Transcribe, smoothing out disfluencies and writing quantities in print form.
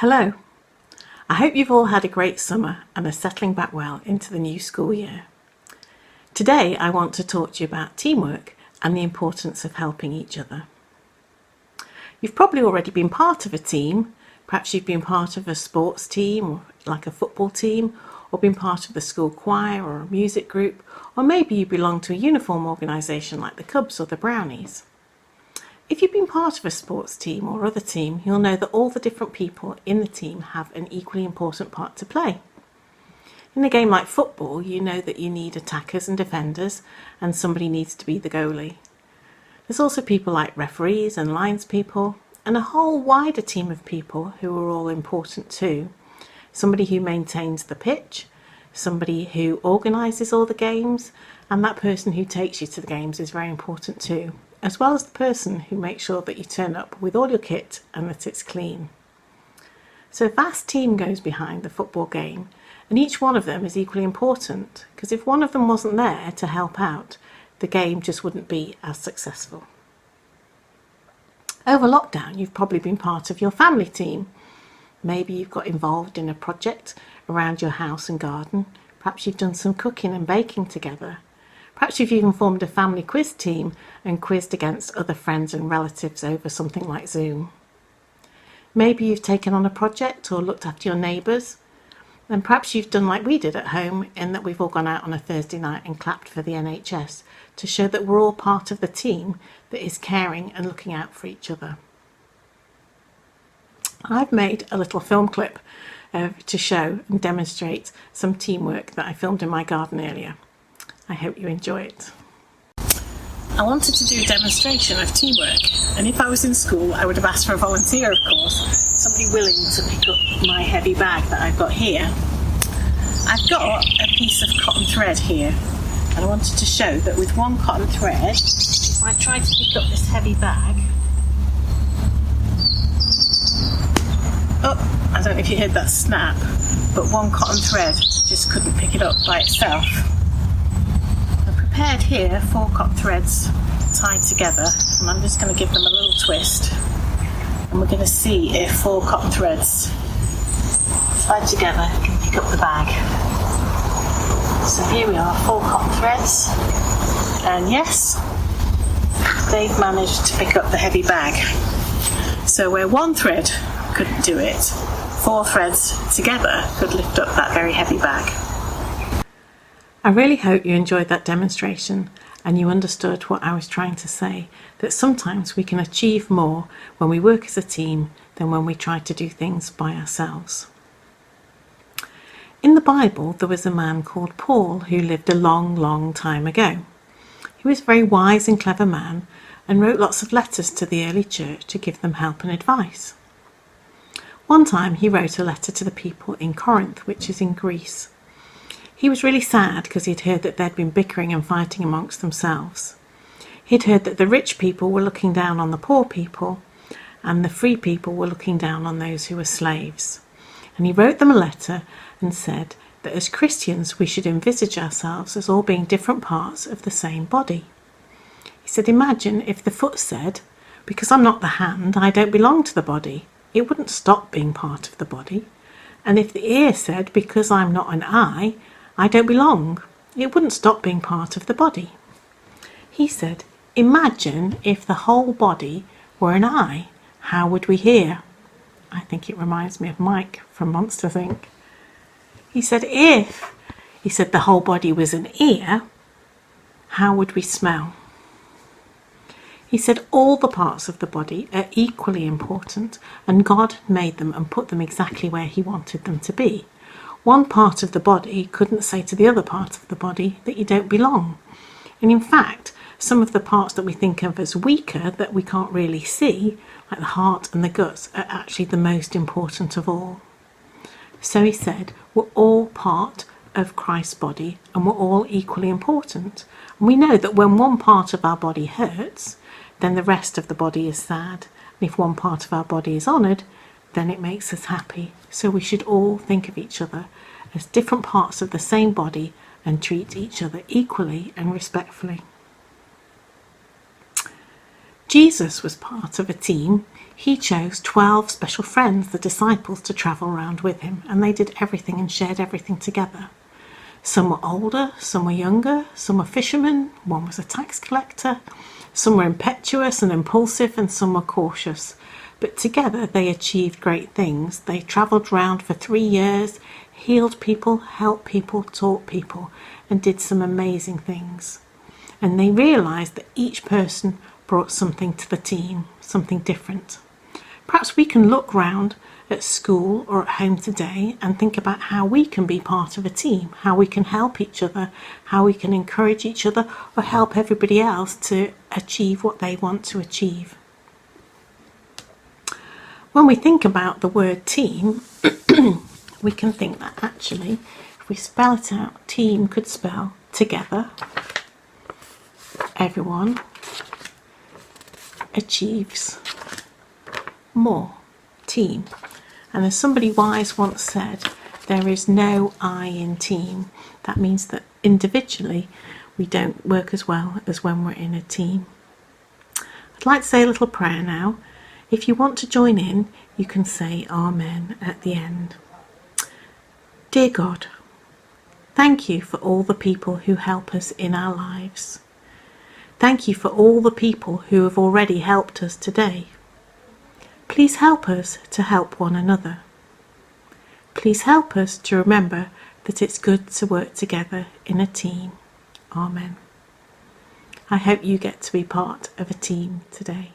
Hello. I hope you've all had a great summer and are settling back well into the new school year. Today I want to talk to you about teamwork and the importance of helping each other. You've probably already been part of a team. Perhaps you've been part of a sports team, or like a football team, or been part of the school choir or a music group, or maybe you belong to a uniform organisation like the Cubs or the Brownies. If you've been part of a sports team or other team, you'll know that all the different people in the team have an equally important part to play. In a game like football, you know that you need attackers and defenders, and somebody needs to be the goalie. There's also people like referees and linespeople, and a whole wider team of people who are all important too. Somebody who maintains the pitch, somebody who organises all the games, and that person who takes you to the games is very important too, as well as the person who makes sure that you turn up with all your kit and that it's clean. So a vast team goes behind the football game, and each one of them is equally important, because if one of them wasn't there to help out, the game just wouldn't be as successful. Over lockdown, you've probably been part of your family team. Maybe you've got involved in a project around your house and garden. Perhaps you've done some cooking and baking together. Perhaps you've even formed a family quiz team and quizzed against other friends and relatives over something like Zoom. Maybe you've taken on a project or looked after your neighbours. And perhaps you've done like we did at home, in that we've all gone out on a Thursday night and clapped for the NHS to show that we're all part of the team that is caring and looking out for each other. I've made a little film clip to show and demonstrate some teamwork that I filmed in my garden earlier. I hope you enjoy it. I wanted to do a demonstration of teamwork, and if I was in school I would have asked for a volunteer, of course, somebody willing to pick up my heavy bag that I've got here. I've got a piece of cotton thread here, and I wanted to show that with one cotton thread, if I try to pick up this heavy bag, I don't know if you heard that snap, but one cotton thread just couldn't pick it up by itself. Prepared here 4 cotton threads tied together, and I'm just going to give them a little twist, and we're going to see if 4 cotton threads tied together can pick up the bag. So here we are, 4 cotton threads, and yes, they've managed to pick up the heavy bag. So where 1 thread couldn't do it, 4 threads together could lift up that very heavy bag. I really hope you enjoyed that demonstration and you understood what I was trying to say, that sometimes we can achieve more when we work as a team than when we try to do things by ourselves. In the Bible, there was a man called Paul who lived a long time ago. He was a very wise and clever man and wrote lots of letters to the early church to give them help and advice. One time he wrote a letter to the people in Corinth, which is in Greece. He was really sad because he'd heard that they'd been bickering and fighting amongst themselves. He'd heard that the rich people were looking down on the poor people, and the free people were looking down on those who were slaves. And he wrote them a letter and said that as Christians we should envisage ourselves as all being different parts of the same body. He said, imagine if the foot said, because I'm not the hand, I don't belong to the body. It wouldn't stop being part of the body. And if the ear said, because I'm not an eye, I don't belong, it wouldn't stop being part of the body. He said, imagine if the whole body were an eye, how would we hear? I think it reminds me of Mike from Monsters Inc. He said, if the whole body was an ear, how would we smell? He said all the parts of the body are equally important, and God made them and put them exactly where he wanted them to be. One part of the body couldn't say to the other part of the body that you don't belong. And in fact, some of the parts that we think of as weaker, that we can't really see, like the heart and the guts, are actually the most important of all. So he said, we're all part of Christ's body and we're all equally important. And we know that when one part of our body hurts, then the rest of the body is sad. And if one part of our body is honoured, then it makes us happy. So we should all think of each other as different parts of the same body and treat each other equally and respectfully. Jesus was part of a team. He chose 12 special friends, the disciples, to travel around with him, and they did everything and shared everything together. Some were older, some were younger, some were fishermen, one was a tax collector, some were impetuous and impulsive, and some were cautious. But together they achieved great things. They travelled round for 3 years, healed people, helped people, taught people, and did some amazing things. And they realised that each person brought something to the team, something different. Perhaps we can look round at school or at home today and think about how we can be part of a team, how we can help each other, how we can encourage each other, or help everybody else to achieve what they want to achieve. When we think about the word team, we can think that actually, if we spell it out, team could spell together, everyone achieves more, team. And as somebody wise once said, there is no I in team. That means that individually we don't work as well as when we're in a team. I'd like to say a little prayer now. If you want to join in, you can say Amen at the end. Dear God, thank you for all the people who help us in our lives. Thank you for all the people who have already helped us today. Please help us to help one another. Please help us to remember that it's good to work together in a team. Amen. I hope you get to be part of a team today.